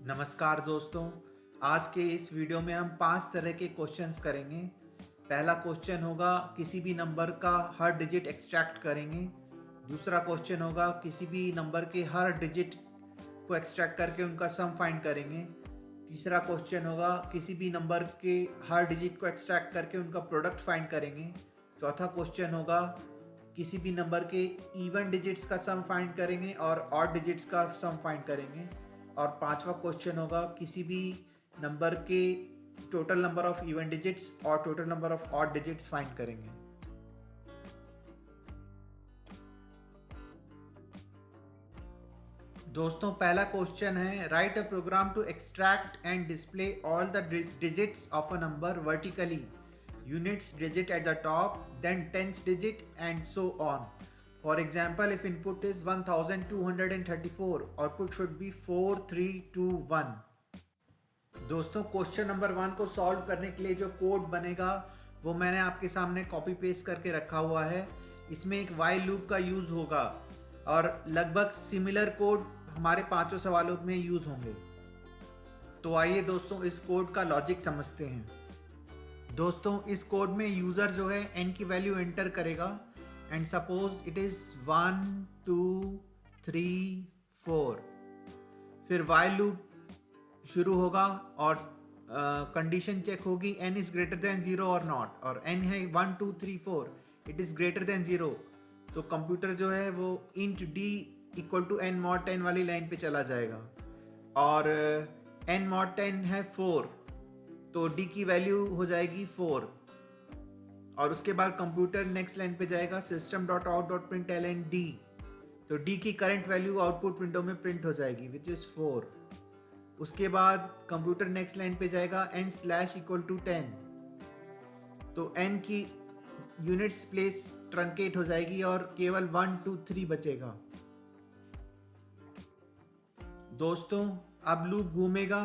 नमस्कार दोस्तों। आज के इस वीडियो में हम 5 तरह के क्वेश्चंस करेंगे। पहला क्वेश्चन होगा किसी भी नंबर का हर डिजिट एक्सट्रैक्ट करेंगे। दूसरा क्वेश्चन होगा किसी भी नंबर के हर डिजिट को एक्सट्रैक्ट करके उनका सम फाइंड करेंगे। तीसरा क्वेश्चन होगा किसी भी नंबर के हर डिजिट को एक्सट्रैक्ट करके उनका प्रोडक्ट फाइंड करेंगे। चौथा क्वेश्चन होगा किसी भी नंबर के इवन डिजिट्स का सम फाइंड करेंगे और ऑड डिजिट्स का सम फाइंड करेंगे। और पांचवा क्वेश्चन होगा किसी भी नंबर के total number of even digits और total number of odd digits find करेंगे। दोस्तों, पहला क्वेश्चन है write a program to extract and display all the digits of a number vertically, units digit at the top, then tens digit and so on. For example, if input is 1234, output should be 4321. दोस्तों, question number 1 को solve करने के लिए जो code बनेगा वो मैंने आपके सामने कॉपी पेस्ट करके रखा हुआ है। इसमें एक while लूप का यूज होगा और लगभग सिमिलर कोड हमारे पांचों सवालों में यूज होंगे। तो आइए दोस्तों इस कोड का लॉजिक समझते हैं। दोस्तों, इस कोड में यूज़र जो है n की वैल्यू एंटर करेगा एंड सपोज इट इज़ 1 2 3 4। फिर वाइल लूप शुरू होगा और कंडीशन चेक होगी n इज़ ग्रेटर देन 0 और नॉट, और n है 1 2 3 4, इट इज़ ग्रेटर देन 0। तो कंप्यूटर जो है वो int d equal to n mod 10 वाली लाइन पे चला जाएगा और n mod 10 है 4, तो d की वैल्यू हो जाएगी 4। और उसके बाद कंप्यूटर नेक्स्ट लाइन पे जाएगा system.out.println d, तो d की करंट वैल्यू आउटपुट विंडो में प्रिंट हो जाएगी विच इज़ 4। उसके बाद कंप्यूटर नेक्स्ट लाइन पे जाएगा n स्लैश इक्वल टू 10, तो n की यूनिट्स प्लेस ट्रंकेट हो जाएगी और केवल 1 2 3 बचेगा। दोस्तों, अब लूप घूमेगा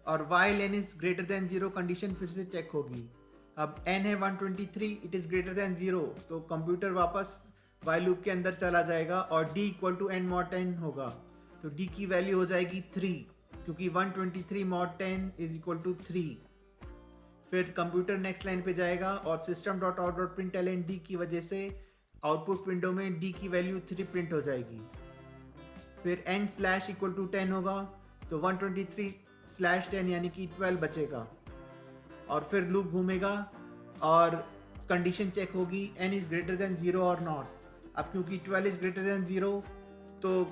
और while n is greater than 0 condition फिर से चेक होगी। अब n है 123, इट इज ग्रेटर देन 0, तो कंप्यूटर वापस while लूप के अंदर चला जाएगा और d equal to n mod 10 होगा, तो d की वैल्यू हो जाएगी 3, क्योंकि 123 mod 10 इज इक्वल टू 3। फिर कंप्यूटर नेक्स्ट लाइन पे जाएगा और system.out.println d की वजह से आउटपुट विंडो में d की वैल्यू 3 प्रिंट हो जाएगी। फिर n स्लैश इक्वल टू 10 होगा, तो 123 स्लैश 10 यानी कि 12 बचेगा। और फिर लूप घूमेगा और कंडीशन चेक होगी n इज़ ग्रेटर देन 0 और नॉट। अब क्योंकि 12 इज़ ग्रेटर देन 0, तो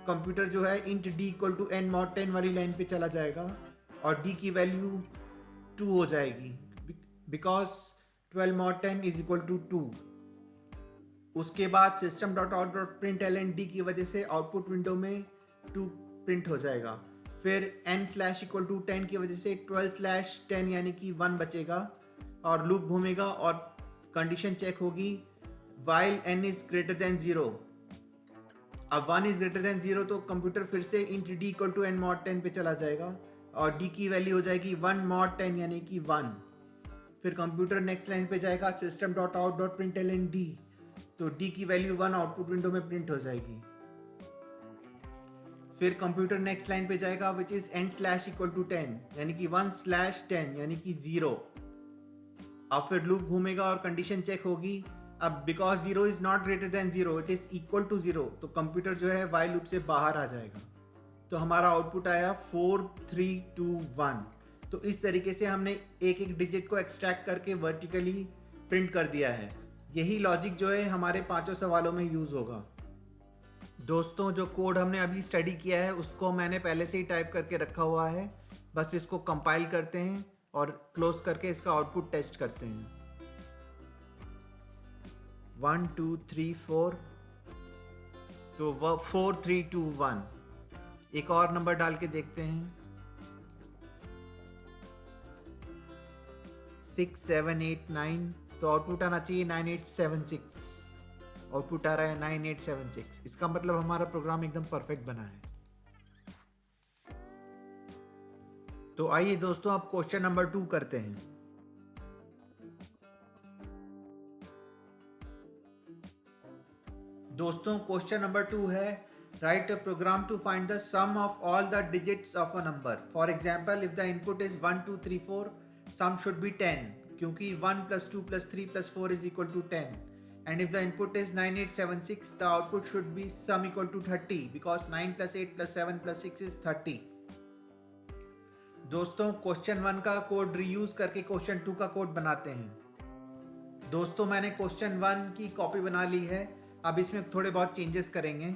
कंप्यूटर जो है int d equal to n mod 10 वाली लाइन पे चला जाएगा और d की वैल्यू 2 हो जाएगी because 12 mod 10 is equal to 2। उसके बाद system.out.println d की वजह से आउटपुट विंडो में 2 प्रिंट हो जाएगा। फिर n स्लैश इक्वल टू 10 की वजह से 12 स्लैश 10 यानी कि 1 बचेगा और लूप घूमेगा और कंडीशन चेक होगी while n is greater than 0। अब 1 इज ग्रेटर देन 0, तो कंप्यूटर फिर से int d equal to n mod 10 पे चला जाएगा और d की वैल्यू हो जाएगी 1 mod 10 यानी कि 1। फिर कंप्यूटर नेक्स्ट लाइन पे जाएगा system.out.println d, तो d की वैल्यू 1 आउटपुट विंडो में प्रिंट हो जाएगी। फिर कंप्यूटर नेक्स्ट लाइन पे जाएगा which is n slash equal to 10 यानी कि 1 स्लैश 10 यानी कि 0। अब फिर लूप घूमेगा और कंडीशन चेक होगी। अब because 0 is not greater than 0, it is equal to 0, तो कंप्यूटर जो है वाइल लूप से बाहर आ जाएगा। तो हमारा आउटपुट आया 4 3 2 1। तो इस तरीके से हमने एक एक डिजिट को एक्सट्रैक्ट करके वर्टिकली प्रिंट कर दिया है। यही लॉजिक जो है हमारे पांचों सवालों में यूज होगा। दोस्तों, जो कोड हमने अभी स्टडी किया है उसको मैंने पहले से ही टाइप करके रखा हुआ है, बस इसको कंपाइल करते हैं और क्लोज करके इसका आउटपुट टेस्ट करते हैं। 1 2 3 4, तो वह 4 3 2 1। एक और नंबर डाल के देखते हैं 6 7 8 9, तो आउटपुट आना चाहिए 9876। आउटपुट आ रहा है 9876। इसका मतलब हमारा प्रोग्राम एकदम परफेक्ट बना है। तो आइए दोस्तों अब क्वेश्चन नंबर 2 करते हैं। दोस्तों, क्वेश्चन नंबर 2 है write a program to find the sum of all the digits of a number. For example, if the input is 1 2 3 4, sum should be 10 क्योंकि 1 plus 2 plus 3 plus 4 is equal to 10. And if the input is 9876, the output should be sum equal to 30 because 9 plus 8 plus 7 plus 6 is 30. दोस्तों question 1 का code reuse करके question 2 का code बनाते हैं। दोस्तों मैंने question 1 की कॉपी बना ली है। अब इसमें थोड़े बहुत चेंजेस करेंगे।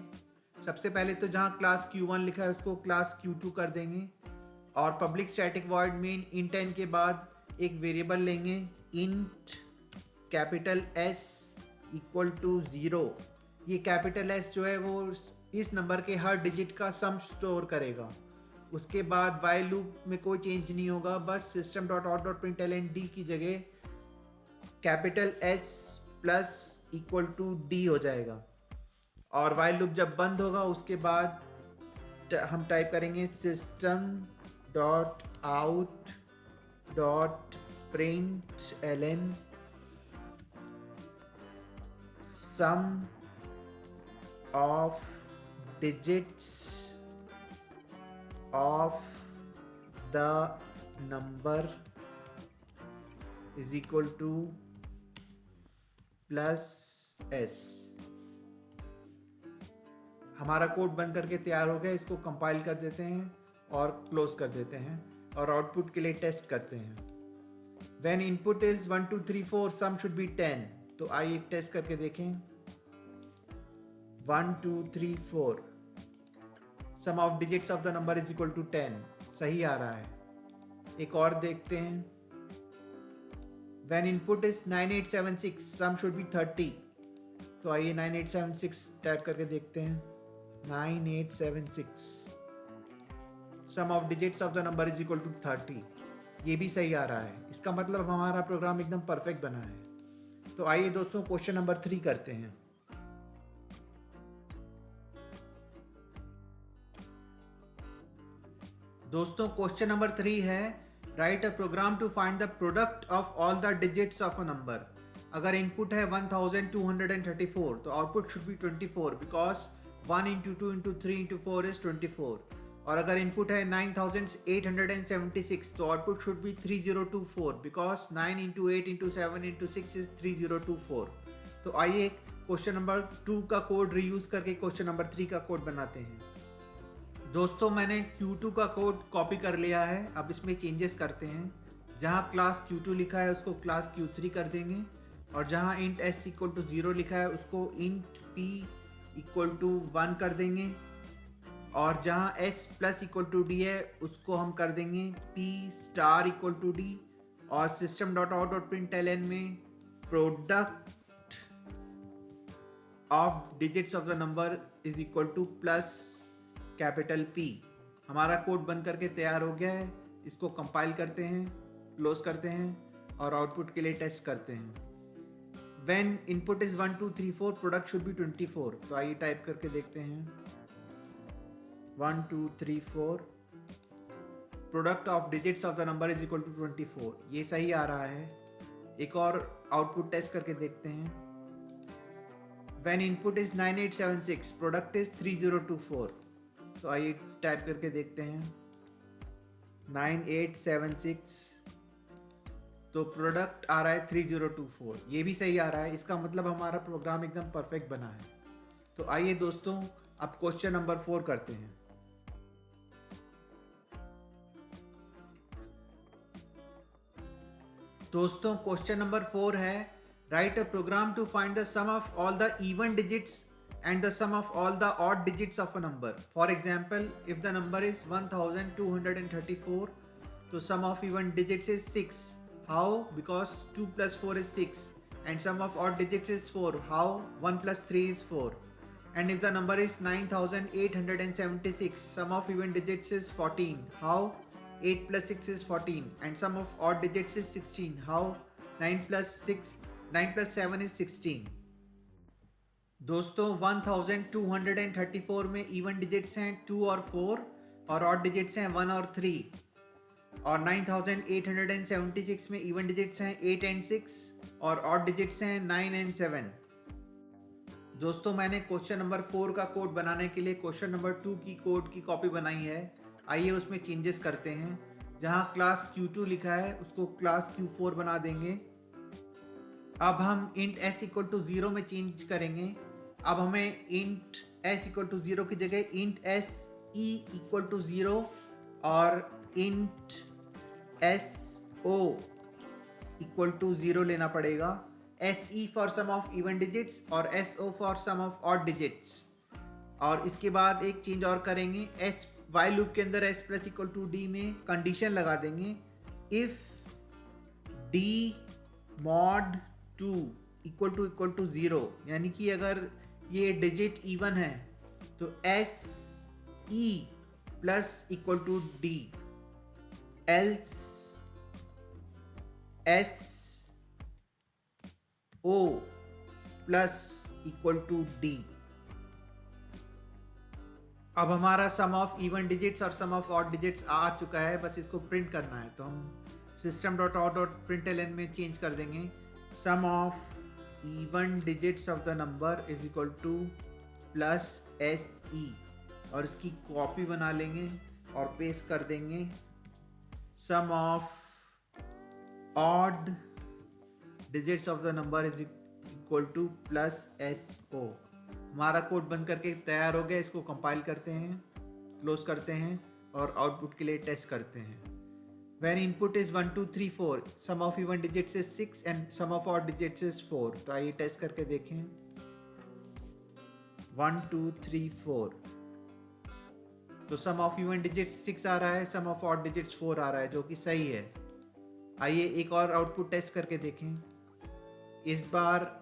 सबसे पहले तो जहाँ क्लास Q1 लिखा है उसको क्लास Q2 कर देंगे और public static void main int n के बाद एक वेरिएबल लेंगे int capital S equal to 0। ये कैपिटल S जो है वो इस नंबर के हर डिजिट का सम स्टोर करेगा। उसके बाद वाइल लूप में कोई चेंज नहीं होगा, बस system dot out dot println d की जगह capital S plus equal to d हो जाएगा। और वाइल लूप जब बंद होगा उसके बाद हम टाइप करेंगे system dot out dot println sum of digits of the number is equal to plus S। हमारा कोड बन करके तैयार हो गया। इसको कंपाइल कर देते हैं और क्लोज कर देते हैं और आउटपुट के लिए टेस्ट करते हैं। When input is 1 2 3 4 sum should be 10। तो आइए टेस्ट करके देखें। 1 2 3 4 sum of digits of the number is equal to 10। सही आ रहा है। एक और देखते हैं। When input is 9876 sum should be 30। तो आइए 9876 टाइप करके देखते हैं। 9876 sum of digits of the number is equal to 30। ये भी सही आ रहा है। इसका मतलब हमारा प्रोग्राम एकदम परफेक्ट बना है। तो आइए दोस्तों क्वेश्चन नंबर 3 करते हैं। दोस्तों क्वेश्चन नंबर 3 है write a program to find the product of all the digits of a number. अगर इनपुट है 1234 तो output should be 24 because 1 into 2 into 3 into 4 is 24। और अगर इनपुट है 9876 तो output should B 3024 because 9 into 8 into 7 into 6 is 3024। तो आइए question number 2 का कोड रीयूज करके क्वेश्चन नंबर 3 का कोड बनाते हैं। दोस्तों मैंने Q2 का कोड कॉपी कर लिया है। अब इसमें चेंजेस करते हैं। जहाँ क्लास Q2 लिखा है उसको क्लास Q3 कर देंगे और जहाँ इंट S इक्वल टू 0 लिखा है उसको इंट P इक्वल टू 1 कर देंगे और जहाँ S plus equal to D है उसको हम कर देंगे P star equal to D और system dot out dot println में product of digits of the number is equal to plus capital P। हमारा कोड बन करके तैयार हो गया है। इसको कंपाइल करते हैं, क्लोज करते हैं और आउटपुट के लिए टेस्ट करते हैं। When input is 1 2 3 4 product should be 24। तो आइए टाइप करके देखते हैं। 1 2 3 4 product of digits of the number is equal to 24। ये सही आ रहा है। एक और आउटपुट टेस्ट करके देखते हैं। When input is 9876 product is 3024। तो आइए टाइप करके देखते हैं। 9876 तो प्रोडक्ट आ रहा है 3024। ये भी सही आ रहा है। इसका मतलब हमारा प्रोग्राम एकदम परफेक्ट बना है। तो आइए दोस्तों अब क्वेश्चन नंबर 4 करते हैं। दोस्तों क्वेश्चन नंबर 4 है write a program to find the sum of all the even digits and the sum of all the odd digits of a number. For example, if the number is 1234 so sum of even digits is 6. How? Because 2 plus 4 is 6 and sum of odd digits is 4. How? 1 plus 3 is 4. And if the number is 9876 sum of even digits is 14. How? 8 plus 6 is 14 and sum of odd digits is 16. How? 9 plus 7 is 16। दोस्तों 1234 में even digits हैं 2 और 4 और odd digits हैं 1 और 3 और 9876 में even digits हैं 8 एंड 6 और ऑड डिजिट्स हैं 9 एंड 7। दोस्तों मैंने क्वेश्चन नंबर 4 का कोड बनाने के लिए क्वेश्चन नंबर 2 की कोड की कॉपी बनाई है। आइए उसमें चेंजेस करते हैं। जहां क्लास Q2 लिखा है उसको क्लास Q4 बना देंगे। अब हम int s इक्वल टू 0 में चेंज करेंगे। अब हमें int s इक्वल टू 0 की जगह int s e equal to 0 और int s o equal to 0 लेना पड़ेगा। SE for sum of even digits और SO for sum of odd digits. और इसके बाद एक चेंज और करेंगे। S वाइल लूप के अंदर s plus equal to d में कंडीशन लगा देंगे। If d mod 2 equal to 0, यानी कि अगर ये डिजिट इवन है तो SE plus equal to d, else SO plus equal to d. अब हमारा सम ऑफ इवन डिजिट्स और सम ऑफ ऑड डिजिट्स आ चुका है, बस इसको प्रिंट करना है। तो हम system dot out dot println में चेंज कर देंगे। Sum of even digits of the number is equal to plus SE, और इसकी कॉपी बना लेंगे और पेस्ट कर देंगे। Sum of odd digits of the number is equal to plus SO। हमारा कोड बन करके तैयार हो गया। इसको कंपाइल करते हैं, क्लोज करते हैं और आउटपुट के लिए टेस्ट करते हैं। When input is 1 2 3 4, sum of even digits is 6 and sum of odd digits is 4। तो आइए टेस्ट करके देखें। 1 2 3 4, तो सम ऑफ इवन डिजिट्स 6 आ रहा है, सम ऑफ ऑड डिजिट्स 4 आ रहा है, जो कि सही है। आइए एक और आउटपुट टेस्ट करके देखें। इस बार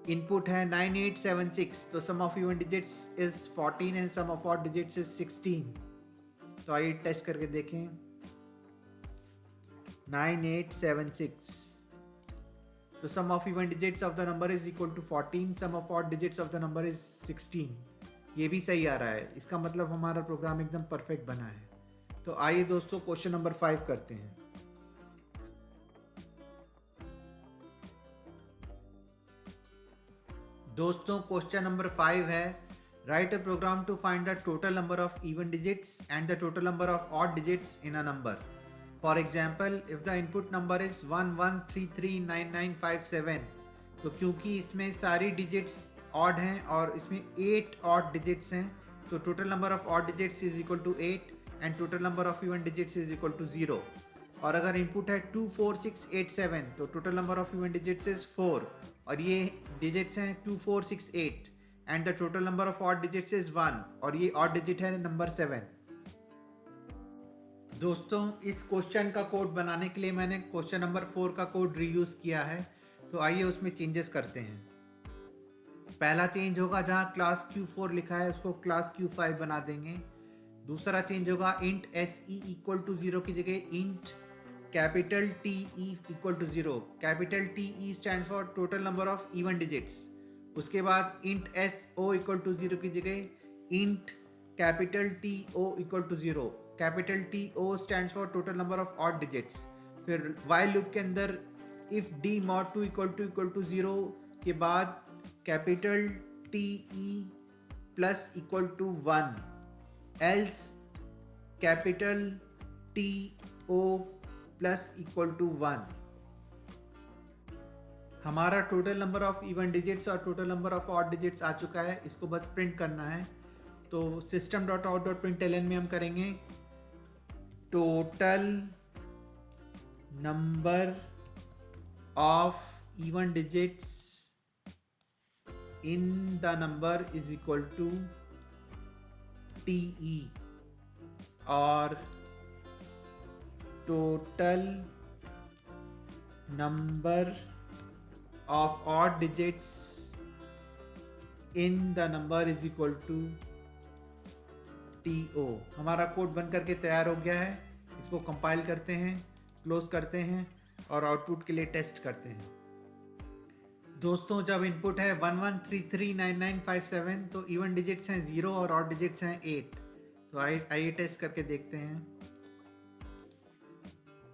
इनपुट है 9876, तो sum of even digits is 14 and sum of odd digits is 16। तो आइए टेस्ट करके देखें। 9876, तो sum of even digits of the number is equal to 14, sum of odd digits of the number is 16। ये भी सही आ रहा है। इसका मतलब हमारा प्रोग्राम एकदम परफेक्ट बना है। तो आइए दोस्तों क्वेश्चन नंबर 5 करते हैं। दोस्तों क्वेश्चन नंबर 5 है, write a program to find the total number of even digits and the total number of odd digits in a number. For example, if the input number is 11339957, तो क्योंकि इसमें सारी digits odd हैं और इसमें 8 odd digits हैं, तो total number of odd digits is equal to 8 and total number of even digits is equal to 0। और अगर इनपुट है 24687, तो total number of even digits is 4 और ये डिजिट्स हैं 2468 and the total number of odd digits is 1 और ये odd digit है नंबर 7। दोस्तों इस क्वेश्चन का कोड बनाने के लिए मैंने क्वेश्चन नंबर 4 का कोड रीयूज किया है। तो आइए उसमें चेंजेस करते हैं। पहला चेंज होगा, जहां क्लास Q4 लिखा है उसको क्लास Q5 बना देंगे। दूसरा चेंज होगा, इंट SE इक्वल टू 0 की जगह int capital TE equal to 0। Capital TE stand for total number of even digits. उसके बाद इंट SO इक्वल टू 0 की जगह int capital TO equal to 0। Capital TO stands for total number of odd digits. फिर while loop के अंदर if D mod 2 equal to 0 के बाद capital TE plus equal to 1, else capital TO plus equal to 1। हमारा total number of even digits और total number of odd digits आ चुका है। इसको बस प्रिंट करना है। तो system dot out dot println में हम करेंगे total number of even digits in the number is equal to TE और total number of odd digits in the number is equal to TO। हमारा कोड बन करके तैयार हो गया है। इसको कंपाइल करते हैं, क्लोज करते हैं और आउटपुट के लिए टेस्ट करते हैं। दोस्तों जब इनपुट है 11339957, तो इवन डिजिट्स हैं 0 और ऑड डिजिट्स हैं 8। तो आइए टेस्ट करके देखते हैं।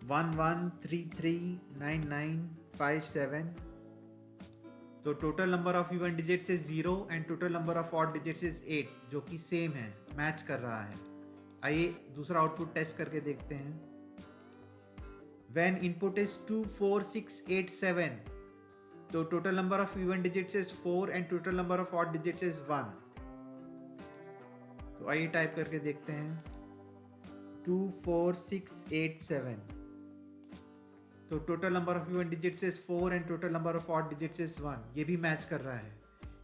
11339957, तो total number of even digits is 0 and total number of odd digits is 8, जो कि सेम है, मैच कर रहा है। आइए दूसरा आउटपुट टेस्ट करके देखते हैं। When input is 2 4 6 8 7, तो total number of even digits is 4 and total number of odd digits is 1। तो आइए टाइप करके देखते हैं 2 4 6 8 7, तो total number of even digits is 4 and total number of odd digits is 1। ये भी मैच कर रहा है।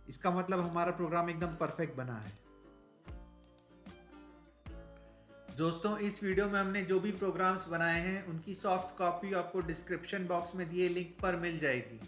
इसका मतलब हमारा प्रोग्राम एकदम परफेक्ट बना है। दोस्तों, इस वीडियो में हमने जो भी प्रोग्राम्स बनाए हैं उनकी सॉफ्ट कॉपी आपको डिस्क्रिप्शन बॉक्स में दिए लिंक पर मिल जाएगी।